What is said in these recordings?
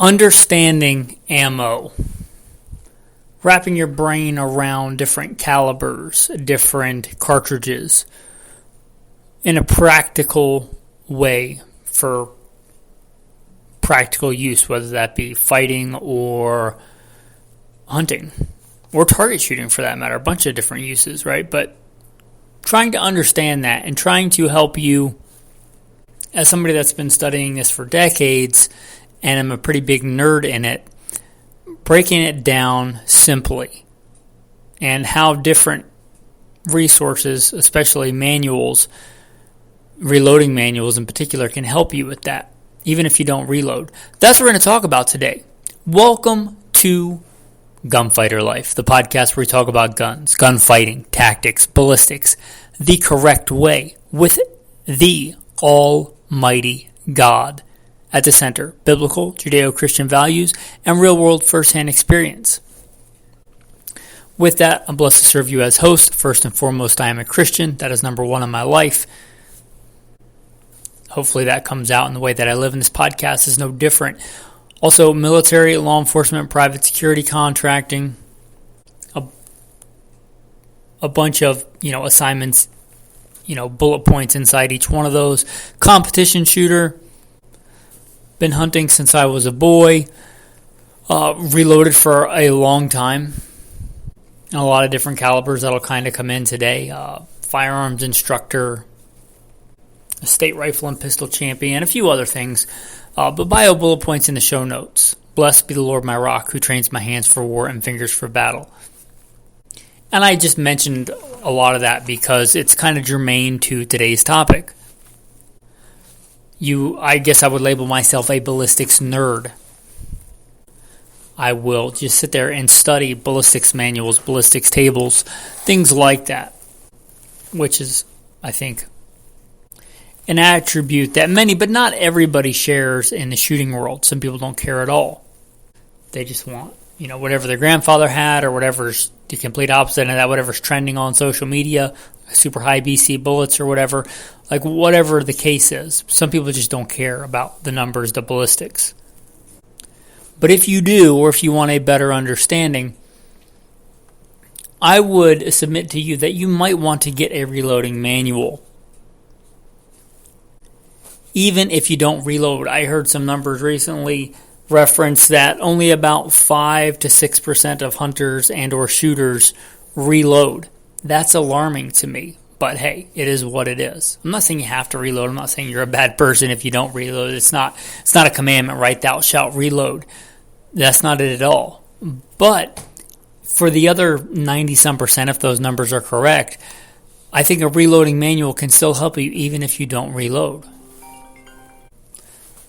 Understanding ammo. Wrapping your brain around different calibers, different cartridges in a practical way for practical use, whether that be fighting or hunting or target shooting for that matter, a bunch of different uses, right? But trying to understand that and trying to help you, as somebody that's been studying this for decades and I'm a pretty big nerd in it, breaking it down simply and how different resources, especially manuals, reloading manuals in particular, can help you with that, even if you don't reload. That's what we're going to talk about today. Welcome to Gunfighter Life, the podcast where we talk about guns, gunfighting, tactics, ballistics, the correct way, with the Almighty God at the center, biblical, Judeo-Christian values, and real-world first-hand experience. With that, I'm blessed to serve you as host. First and foremost, I am a Christian. That is number one in my life. Hopefully that comes out in the way that I live, and this podcast is no different. Also, military, law enforcement, private security contracting, a bunch of, assignments, bullet points inside each one of those. Competition shooter. Been hunting since I was a boy. Reloaded for a long time. And a lot of different calibers that'll kind of come in today. Firearms instructor, a state rifle and pistol champion, a few other things. But bio bullet points in the show notes. Blessed be the Lord my rock, who trains my hands for war and fingers for battle. And I just mentioned a lot of that because it's kind of germane to today's topic. I guess I would label myself a ballistics nerd. I will just sit there and study ballistics manuals, ballistics tables, things like that, which is, I think, an attribute that many, but not everybody, shares in the shooting world. Some people don't care at all. They just want, whatever their grandfather had, or whatever's the complete opposite of that, whatever's trending on social media, super high BC bullets or whatever, like whatever the case is. Some people just don't care about the numbers, the ballistics. But if you do, or if you want a better understanding, I would submit to you that you might want to get a reloading manual. Even if you don't reload. I heard some numbers recently reference that only about 5 to 6% of hunters and or shooters reload. That's alarming to me, but hey, it is what it is. I'm not saying you have to reload. I'm not saying you're a bad person if you don't reload. It's not a commandment, right? Thou shalt reload. That's not it at all. But for the other 90-some%, if those numbers are correct, I think a reloading manual can still help you even if you don't reload.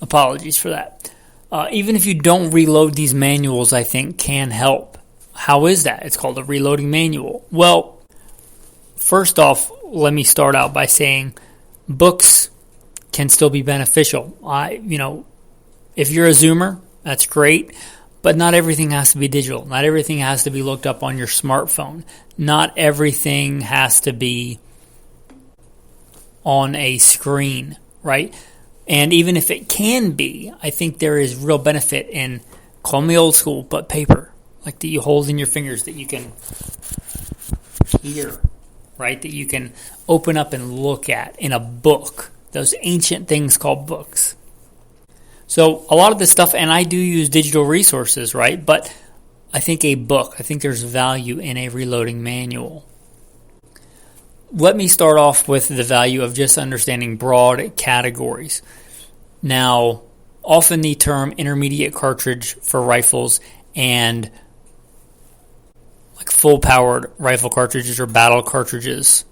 Apologies for that. Even if you don't reload, these manuals, I think, can help. How is that? It's called a reloading manual. Well, first off, let me start out by saying books can still be beneficial. If you're a Zoomer, that's great, but not everything has to be digital. Not everything has to be looked up on your smartphone. Not everything has to be on a screen, right? And even if it can be, I think there is real benefit in, call me old school, but paper, like that you hold in your fingers, that you can hear, right? That you can open up and look at in a book, those ancient things called books. So a lot of this stuff, and I do use digital resources, right? But I think there's value in a reloading manual. Let me start off with the value of just understanding broad categories. Now, often the term intermediate cartridge for rifles and like full-powered rifle cartridges or battle cartridges,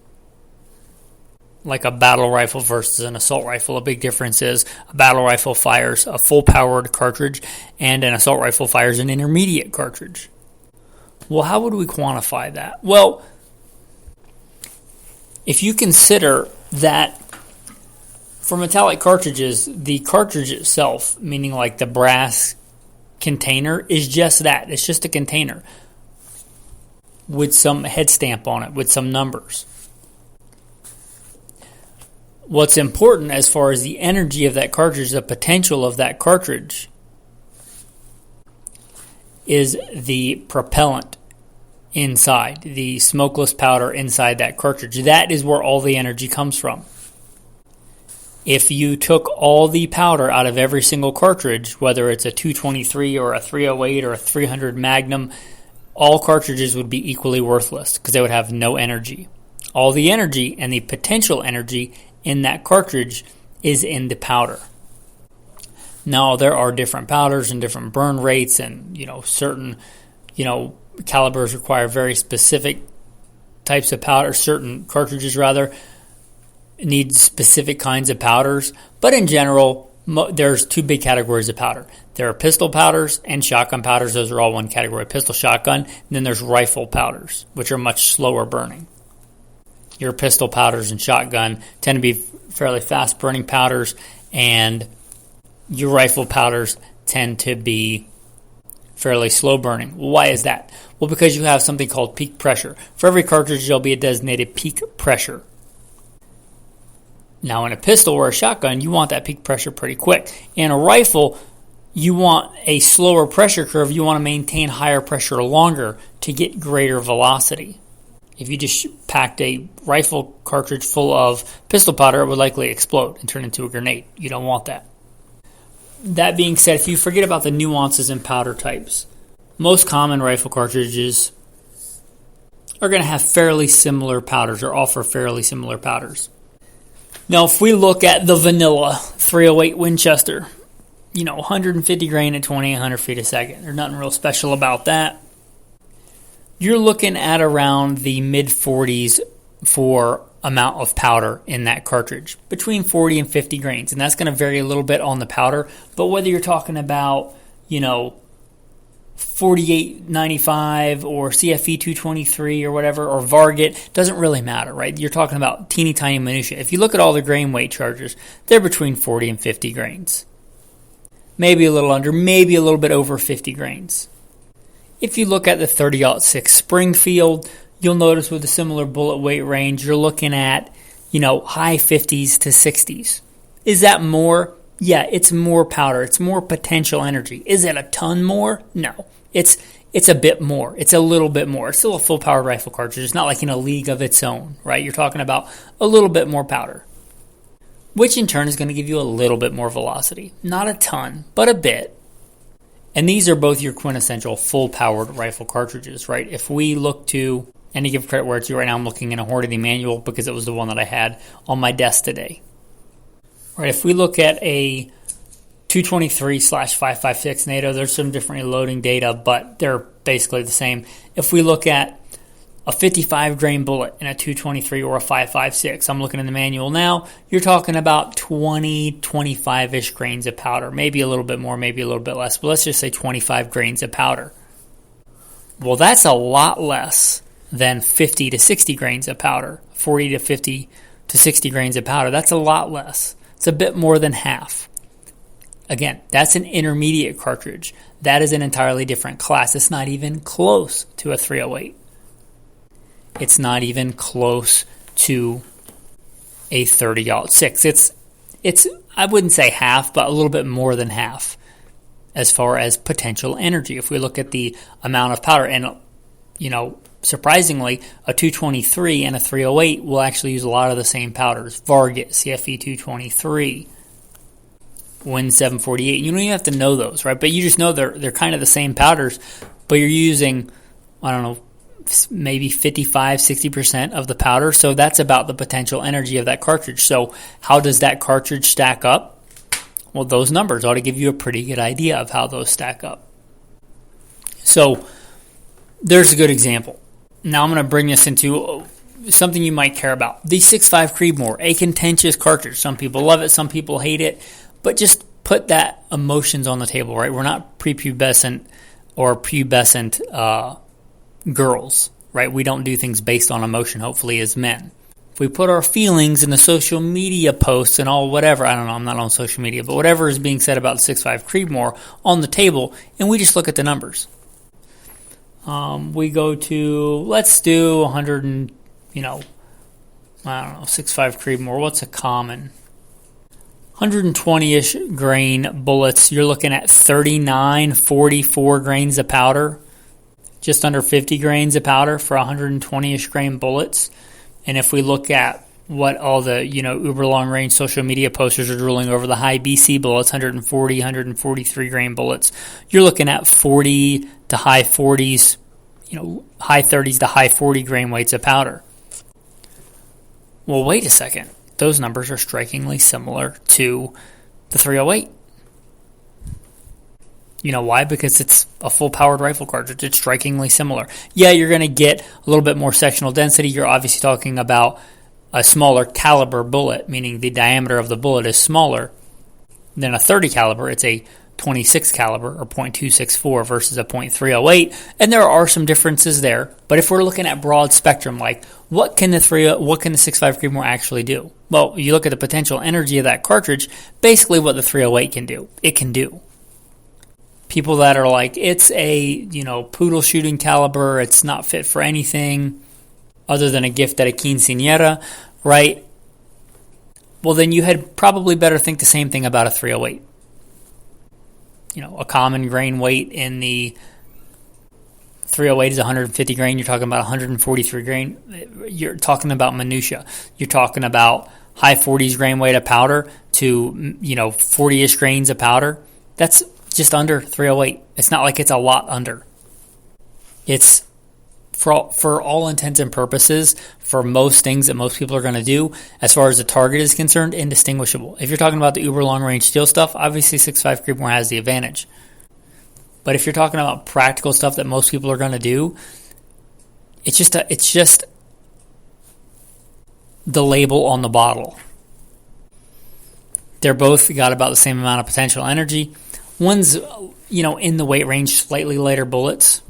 like a battle rifle versus an assault rifle, a big difference is a battle rifle fires a full-powered cartridge and an assault rifle fires an intermediate cartridge. Well, how would we quantify that? Well, if you consider that for metallic cartridges, the cartridge itself, meaning like the brass container, is just that. It's just a container with some head stamp on it, with some numbers. What's important as far as the energy of that cartridge, the potential of that cartridge, is the propellant inside, the smokeless powder inside that cartridge. That is where all the energy comes from. If you took all the powder out of every single cartridge, whether it's a 223 or a 308 or a 300 Magnum, all cartridges would be equally worthless because they would have no energy. All the energy and the potential energy in that cartridge is in the powder. Now, there are different powders and different burn rates, and certain calibers require very specific types of powder. Certain cartridges rather need specific kinds of powders, but in general, there's two big categories of powder. There are pistol powders and shotgun powders. Those are all one category, pistol, shotgun. And then there's rifle powders, which are much slower burning. Your pistol powders and shotgun tend to be fairly fast burning powders, and your rifle powders tend to be fairly slow burning. Why is that? Well, because you have something called peak pressure. For every cartridge, there'll be a designated peak pressure. Now, in a pistol or a shotgun, you want that peak pressure pretty quick. In a rifle, you want a slower pressure curve. You want to maintain higher pressure longer to get greater velocity. If you just packed a rifle cartridge full of pistol powder, it would likely explode and turn into a grenade. You don't want that. That being said, if you forget about the nuances in powder types, most common rifle cartridges are going to have fairly similar powders or offer fairly similar powders. Now, if we look at the vanilla 308 Winchester, 150 grain at 2,800 feet a second. There's nothing real special about that. You're looking at around the mid-40s for amount of powder in that cartridge, between 40 and 50 grains. And that's going to vary a little bit on the powder. But whether you're talking about, 4895 or CFE 223 or whatever, or Varget, doesn't really matter, right? You're talking about teeny tiny minutia. If you look at all the grain weight charges, they're between 40 and 50 grains. Maybe a little under, maybe a little bit over 50 grains. If you look at the 30-06 Springfield, you'll notice with a similar bullet weight range, you're looking at, high 50s to 60s. Is that more? Yeah, it's more powder. It's more potential energy. Is it a ton more? No. It's a bit more. It's a little bit more. It's still a full-powered rifle cartridge. It's not like in a league of its own, right? You're talking about a little bit more powder, which in turn is going to give you a little bit more velocity. Not a ton, but a bit. And these are both your quintessential full-powered rifle cartridges, right? If we look to, and to give credit where it's due right now, I'm looking in a Hornady manual because it was the one that I had on my desk today. Right, if we look at a 223/556 NATO, there's some different loading data, but they're basically the same. If we look at a 55 grain bullet in a 223 or a 556, I'm looking in the manual now, you're talking about 25-ish grains of powder, maybe a little bit more, maybe a little bit less, but let's just say 25 grains of powder. Well, that's a lot less than 50 to 60 grains of powder, 40 to 50 to 60 grains of powder. That's a lot less. It's a bit more than half. Again, that's an intermediate cartridge. That is an entirely different class. It's not even close to a 308. It's not even close to a 30-06. It's I wouldn't say half, but a little bit more than half as far as potential energy. If we look at the amount of powder, and surprisingly, a 223 and a 308 will actually use a lot of the same powders. Varget, CFE 223, Win 748. You don't even have to know those, right? But you just know they're kind of the same powders, but you're using, maybe 55, 60% of the powder. So that's about the potential energy of that cartridge. So how does that cartridge stack up? Well, those numbers ought to give you a pretty good idea of how those stack up. So there's a good example. Now I'm going to bring this into something you might care about. The 6.5 Creedmoor, a contentious cartridge. Some people love it, some people hate it, but just put that emotions on the table, right? We're not prepubescent or pubescent girls, right? We don't do things based on emotion, hopefully, as men. If we put our feelings in the social media posts and all whatever, I don't know, I'm not on social media, but whatever is being said about the 6.5 Creedmoor on the table, and we just look at the numbers. We go to, let's do 100 and, 6.5 Creedmoor. What's a common? 120-ish grain bullets, you're looking at 39, 44 grains of powder, just under 50 grains of powder for 120-ish grain bullets. And if we look at what all the, uber long-range social media posters are drooling over, the high BC bullets, 140, 143 grain bullets, you're looking at 40 to high 40s, high 30s to high 40 grain weights of powder. Well, wait a second. Those numbers are strikingly similar to the 308. You know why? Because it's a full-powered rifle cartridge. It's strikingly similar. Yeah, you're going to get a little bit more sectional density. You're obviously talking about a smaller caliber bullet, meaning the diameter of the bullet is smaller than a 30 caliber. It's a 26 caliber or .264 versus a .308, and there are some differences there. But if we're looking at broad spectrum, like what can the 6.5 Creedmoor actually do? Well, you look at the potential energy of that cartridge. Basically, what the 308 can do, it can do. People that are like, it's a poodle shooting caliber, it's not fit for anything other than a gift at a quinceañera, right? Well, then you had probably better think the same thing about a 308. A common grain weight in the 308 is 150 grain. You're talking about 143 grain. You're talking about minutia. You're talking about high 40s grain weight of powder to 40-ish grains of powder. That's just under 308. It's not like it's a lot under. It's for all intents and purposes, for most things that most people are going to do, as far as the target is concerned, indistinguishable. If you're talking about the uber long-range steel stuff, obviously 6.5 Creedmoor has the advantage. But if you're talking about practical stuff that most people are going to do, it's just the label on the bottle. They're both got about the same amount of potential energy. One's, in the weight range, slightly lighter bullets.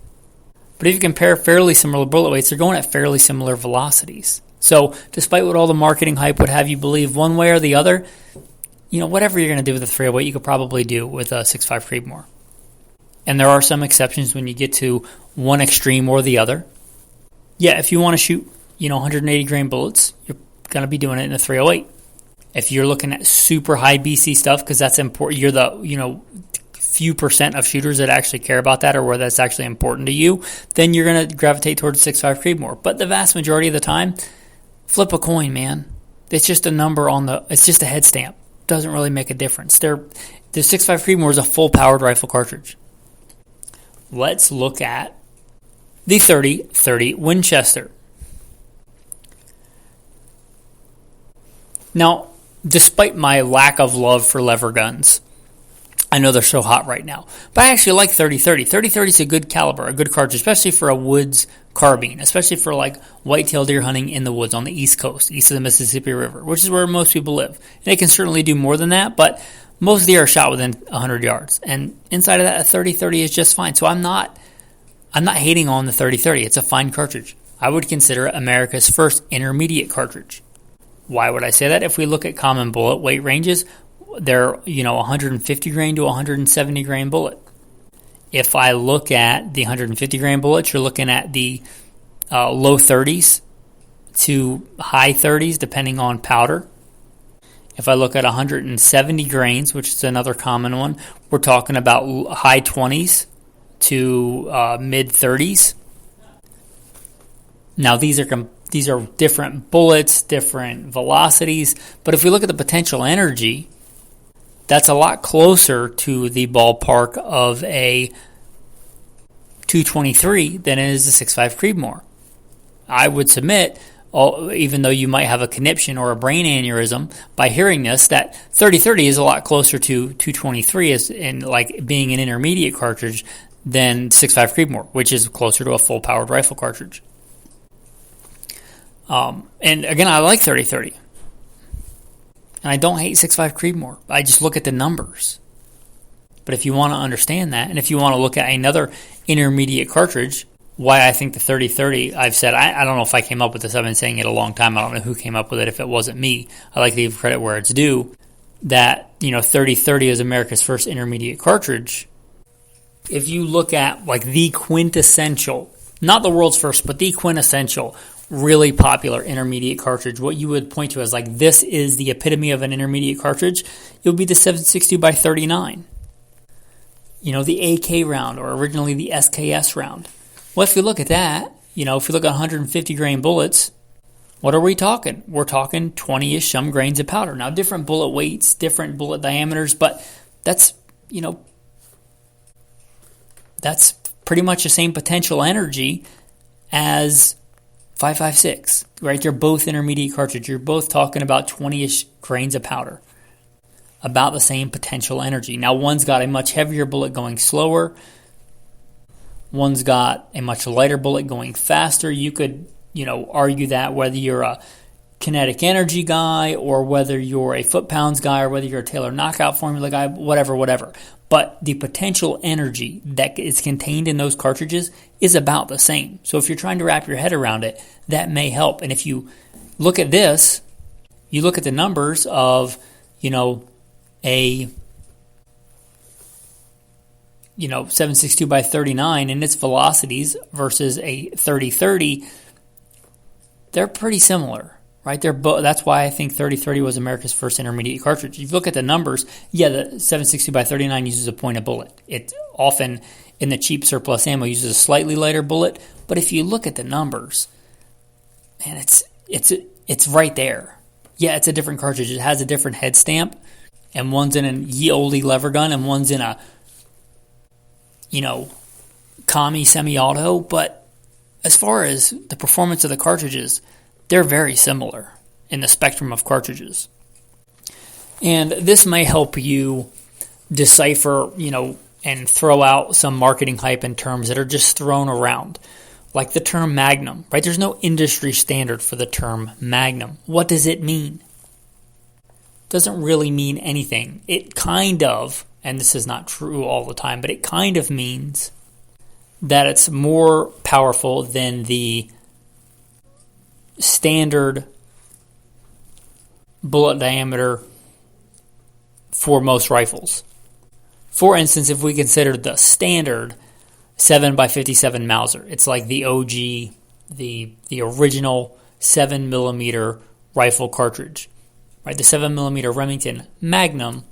But if you compare fairly similar bullet weights, they're going at fairly similar velocities. So despite what all the marketing hype would have you believe one way or the other, whatever you're going to do with a 308, you could probably do with a 6.5 Creedmoor. And there are some exceptions when you get to one extreme or the other. Yeah, if you want to shoot, 180 grain bullets, you're going to be doing it in a 308. If you're looking at super high BC stuff, because that's important, you're the, few percent of shooters that actually care about that or where that's actually important to you, then you're going to gravitate towards 6.5 Creedmoor. But the vast majority of the time, flip a coin, man. It's just a number it's just a head stamp. Doesn't really make a difference. The 6.5 Creedmoor is a full-powered rifle cartridge. Let's look at the 30-30 Winchester. Now, despite my lack of love for lever guns, I know they're so hot right now, but I actually like 30-30. 30-30 is a good caliber, a good cartridge, especially for a woods carbine, especially for like whitetail deer hunting in the woods on the East Coast, east of the Mississippi River, which is where most people live. And it can certainly do more than that, but most deer are shot within 100 yards. And inside of that, a 30-30 is just fine. So I'm not hating on the 30-30. It's a fine cartridge. I would consider it America's first intermediate cartridge. Why would I say that? If we look at common bullet weight ranges, they're 150 grain to 170 grain bullet. If I look at the 150 grain bullets, you're looking at the low 30s to high 30s, depending on powder. If I look at 170 grains, which is another common one, we're talking about high 20s to mid 30s. Now these are different bullets, different velocities, but if we look at the potential energy, that's a lot closer to the ballpark of a 223 than it is a 6.5 Creedmoor. I would submit, even though you might have a conniption or a brain aneurysm by hearing this, that 30-30 is a lot closer to 223 in like being an intermediate cartridge than 6.5 Creedmoor, which is closer to a full-powered rifle cartridge. And again, I like 30-30. And I don't hate 6.5 Creedmoor. I just look at the numbers. But if you want to understand that, and if you want to look at another intermediate cartridge, why I think the 30-30, I've said, I don't know if I came up with this. I've been saying it a long time. I don't know who came up with it if it wasn't me. I like to give credit where it's due. That, 30-30 is America's first intermediate cartridge. If you look at like the quintessential, not the world's first, but the quintessential really popular intermediate cartridge, what you would point to as like this is the epitome of an intermediate cartridge, it would be the 7.62 by 39. The AK round, or originally the SKS round. Well, if you look at that, if you look at 150 grain bullets, what are we talking? We're talking 20-ish some grains of powder. Now, different bullet weights, different bullet diameters, but that's pretty much the same potential energy as 5.56, right? They're both intermediate cartridge. You're both talking about 20-ish grains of powder. About the same potential energy. Now, one's got a much heavier bullet going slower. One's got a much lighter bullet going faster. You could, argue that whether you're a kinetic energy guy or whether you're a foot-pounds guy or whether you're a Taylor knockout formula guy, whatever. But the potential energy that is contained in those cartridges is about the same. So if you're trying to wrap your head around it, that may help. And if you look at this, you look at the numbers of, a 7.62 by 39 and its velocities versus a 30-30, they're pretty similar, right? That's why I think 30-30 was America's first intermediate cartridge. If you look at the numbers, the 7.62 by 39 uses a pointed bullet. It often, in the cheap surplus ammo, uses a slightly lighter bullet. But if you look at the numbers, man, it's right there. Yeah, it's a different cartridge. It has a different head stamp. And one's in a ye olde lever gun, and one's in a, Kami semi-auto. But as far as the performance of the cartridges, they're very similar in the spectrum of cartridges. And this may help you decipher, and throw out some marketing hype in terms that are just thrown around. Like the term Magnum, right? There's no industry standard for the term Magnum. What does it mean? Doesn't really mean anything. It kind of, and this is not true all the time, but it kind of means that it's more powerful than the standard bullet diameter for most rifles. For instance, if we consider the standard 7x57 Mauser, it's like the OG, the original 7mm rifle cartridge. Right, the 7mm Remington Magnum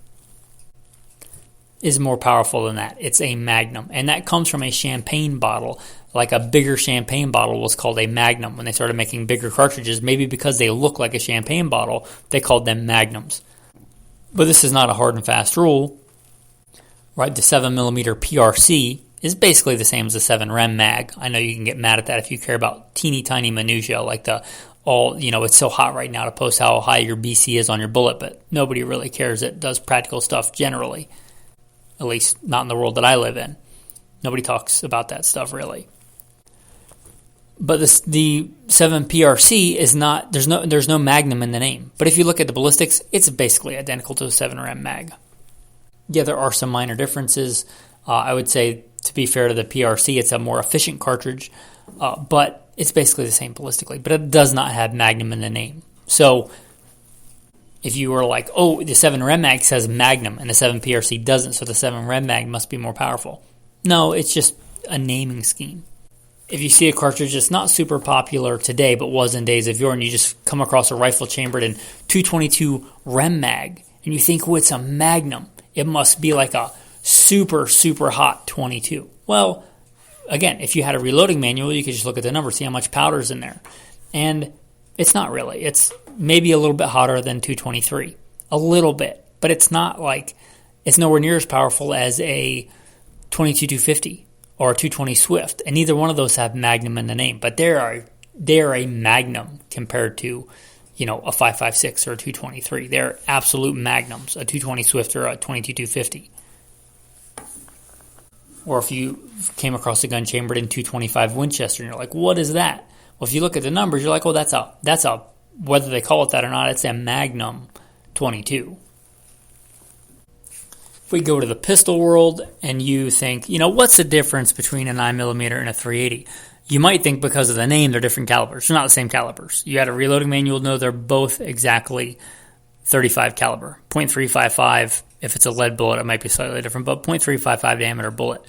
is more powerful than that. It's a Magnum. And that comes from a champagne bottle. Like a bigger champagne bottle was called a Magnum when they started making bigger cartridges. Maybe because they look like a champagne bottle, they called them Magnums. But this is not a hard and fast rule. Right, the 7mm PRC is basically the same as the 7 mag. I know you can get mad at that if you care about teeny tiny minutia like it's so hot right now to post how high your BC is on your bullet, but nobody really cares. It does practical stuff generally, at least not in the world that I live in. Nobody talks about that stuff really. But the 7 PRC is not, there's no Magnum in the name. But if you look at the Ballistics, it's basically identical to a 7 mag. Yeah, there are some minor differences. I would say, to be fair to the PRC, it's a more efficient cartridge, but it's basically the same ballistically, but it does not have Magnum in the name. So if you were like, oh, the 7 mag says Magnum and the 7 PRC doesn't, so the 7 mag must be more powerful. No, it's just a naming scheme. If you see a cartridge that's not super popular today, but was in days of yore, and you just come across a rifle chambered in 222 mag, and you think, oh, it's a Magnum, it must be like a super, super hot 22. Well, again, if you had a reloading manual, you could just look at the number, see how much powder's in there. And it's not really. It's maybe a little bit hotter than 223. A little bit. But it's not like, it's nowhere near as powerful as a 22-250 or a 220 Swift. And neither one of those have Magnum in the name. But they're a Magnum compared to, a 5.56 or a 223. They're absolute Magnums, a 220 Swift or a 22-250. Or if you came across a gun chambered in 225 Winchester and you're like, what is that? Well, if you look at the numbers, you're like, oh, that's a whether they call it that or not, it's a Magnum 22. If we go to the pistol world and you think, what's the difference between a 9mm and a 380? You might think because of the name, they're different calibers. They're not the same calibers. You had a reloading manual, know they're both exactly 35 caliber. .355, if it's a lead bullet, it might be slightly different, but .355 diameter bullet.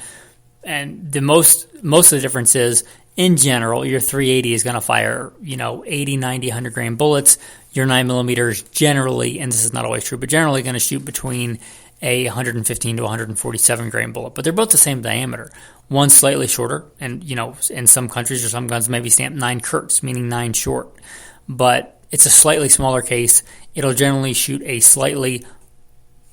And the most of the difference is in general, your 380 is going to fire, 80, 90, 100 grain bullets. Your 9mm generally, and this is not always true, but generally going to shoot between a 115 to 147 grain bullet. But they're both the same diameter. One's slightly shorter, and, in some countries or some guns maybe stamped 9 Kurtz, meaning 9 short. But it's a slightly smaller case. It'll generally shoot a slightly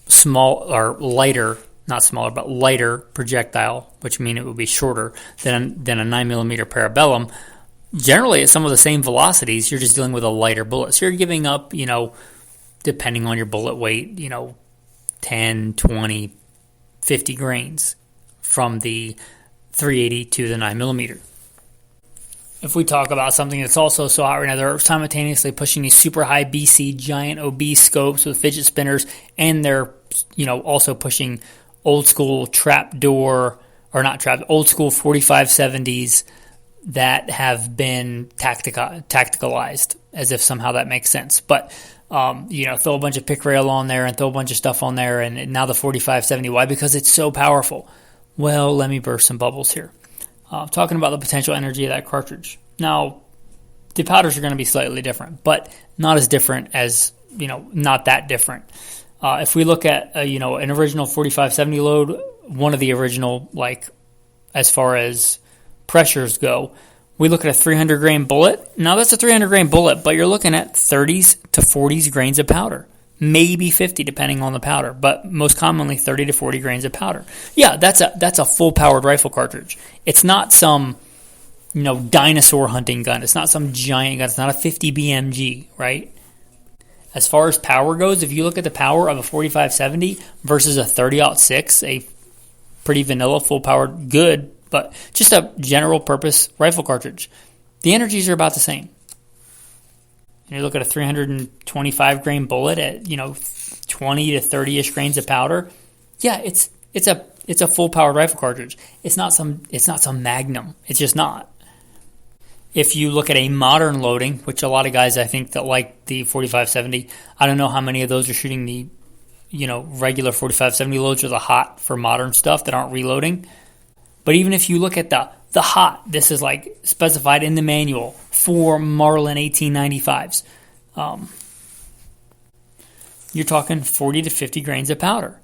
small or lighter, not smaller, but lighter projectile, which means it would be shorter than a 9mm Parabellum. Generally, at some of the same velocities, you're just dealing with a lighter bullet. So you're giving up, depending on your bullet weight, 10, 20, 50 grains from the 380 to the 9mm. If we talk about something that's also so hot right now, they're simultaneously pushing these super high BC giant obese scopes with fidget spinners, and they're also pushing old school old school 4570s that have been tacticalized, as if somehow that makes sense. But throw a bunch of pick rail on there and throw a bunch of stuff on there, and now the 4570. Why? Because it's so powerful. Well, let me burst some bubbles here. Talking about the potential energy of that cartridge. Now, the powders are going to be slightly different, but not as different as, not that different. If we look at, an original 4570 load, one of the original, as far as pressures go, we look at a 300 grain bullet. Now, that's a 300 grain bullet, but you're looking at 30s to 40s grains of powder. Maybe 50 depending on the powder, but most commonly 30 to 40 grains of powder. Yeah, that's a full-powered rifle cartridge. It's not some, dinosaur hunting gun. It's not some giant gun. It's not a 50 BMG, right? As far as power goes, if you look at the power of a 4570 versus a 30-06, a pretty vanilla, full-powered, good, but just a general-purpose rifle cartridge, the energies are about the same. You look at a 325 grain bullet at 20 to 30ish grains of powder. Yeah, it's a full powered rifle cartridge. It's not some Magnum. It's just not. If you look at a modern loading, which a lot of guys I think that like the 4570, I don't know how many of those are shooting the regular 4570 loads or the hot for modern stuff that aren't reloading. But even if you look at the hot, this is specified in the manual for Marlin 1895s. You're talking 40 to 50 grains of powder.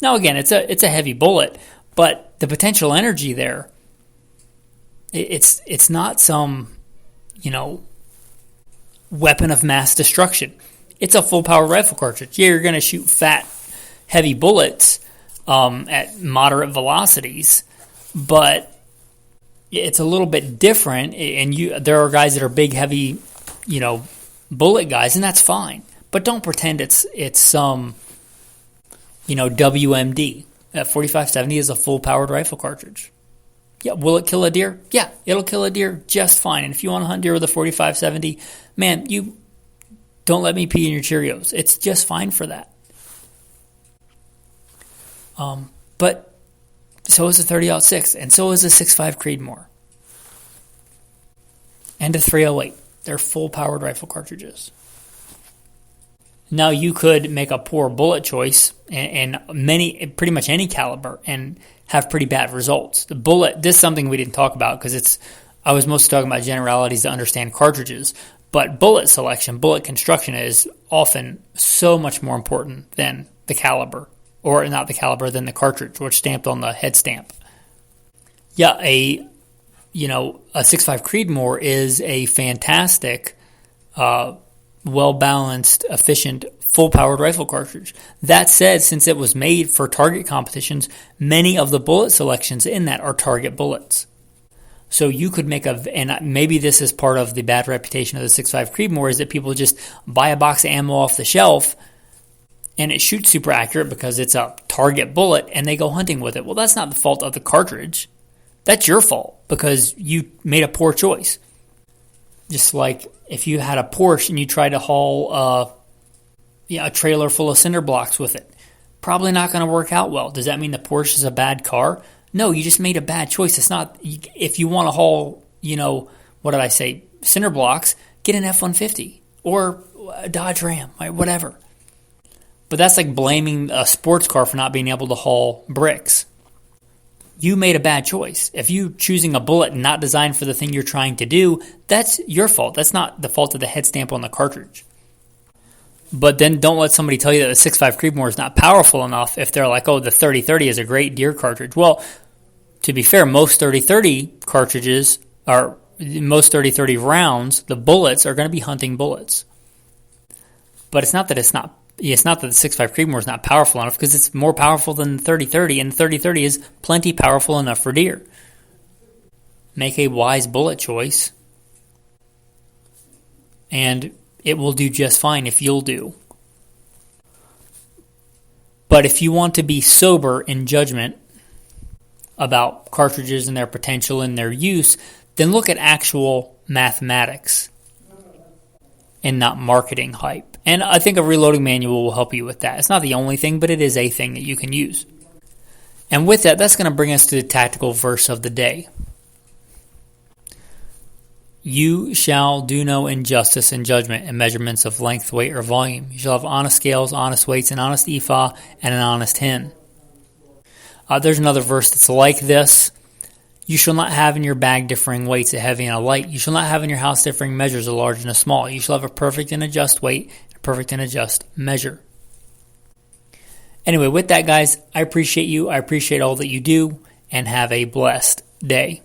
Now again, it's a heavy bullet, but the potential energy there, it's not some, weapon of mass destruction. It's a full power rifle cartridge. Yeah, you're going to shoot fat, heavy bullets at moderate velocities, but it's a little bit different, and there are guys that are big, heavy, bullet guys, and that's fine. But don't pretend it's some, WMD. That 4570 is a full-powered rifle cartridge. Yeah, will it kill a deer? Yeah, it'll kill a deer just fine. And if you want to hunt deer with a 4570, man, you don't let me pee in your Cheerios. It's just fine for that. But so is a 30-06, and so is a 6.5 Creedmoor. And a 308. They're full-powered rifle cartridges. Now, you could make a poor bullet choice and pretty much any caliber and have pretty bad results. The bullet, this is something we didn't talk about because I was mostly talking about generalities to understand cartridges, but bullet selection, bullet construction is often so much more important than the caliber, or not the caliber, than the cartridge, which stamped on the head stamp. Yeah, a 6.5 Creedmoor is a fantastic, well-balanced, efficient, full-powered rifle cartridge. That said, since it was made for target competitions, many of the bullet selections in that are target bullets. So you could make and maybe this is part of the bad reputation of the 6.5 Creedmoor, is that people just buy a box of ammo off the shelf and it shoots super accurate because it's a target bullet and they go hunting with it. Well, that's not the fault of the cartridge. That's your fault because you made a poor choice. Just like if you had a Porsche and you tried to haul a trailer full of cinder blocks with it, probably not going to work out well. Does that mean the Porsche is a bad car? No, you just made a bad choice. It's not. If you want to haul, cinder blocks, get an F-150 or a Dodge Ram, right, whatever. But that's like blaming a sports car for not being able to haul bricks. you made a bad choice. If you choosing a bullet not designed for the thing you're trying to do, that's your fault. That's not the fault of the head stamp on the cartridge. But then don't let somebody tell you that the 6.5 Creedmoor is not powerful enough if they're like, oh, the 30-30 is a great deer cartridge. Well, to be fair, most 30-30 cartridges are, most 30-30 rounds, the bullets are going to be hunting bullets. But it's not that the 6.5 Creedmoor is not powerful enough, because it's more powerful than the 30-30, and the 30-30 is plenty powerful enough for deer. Make a wise bullet choice, and it will do just fine if you'll do. But if you want to be sober in judgment about cartridges and their potential and their use, then look at actual mathematics and not marketing hype. And I think a reloading manual will help you with that. It's not the only thing, but it is a thing that you can use. And with that, that's going to bring us to the tactical verse of the day. You shall do no injustice in judgment in measurements of length, weight, or volume. You shall have honest scales, honest weights, an honest ephah, and an honest hin. There's another verse that's like this. You shall not have in your bag differing weights, a heavy and a light. You shall not have in your house differing measures, a large and a small. You shall have a perfect and a just weight, a perfect and a just measure. Anyway, with that, guys, I appreciate you. I appreciate all that you do, and have a blessed day.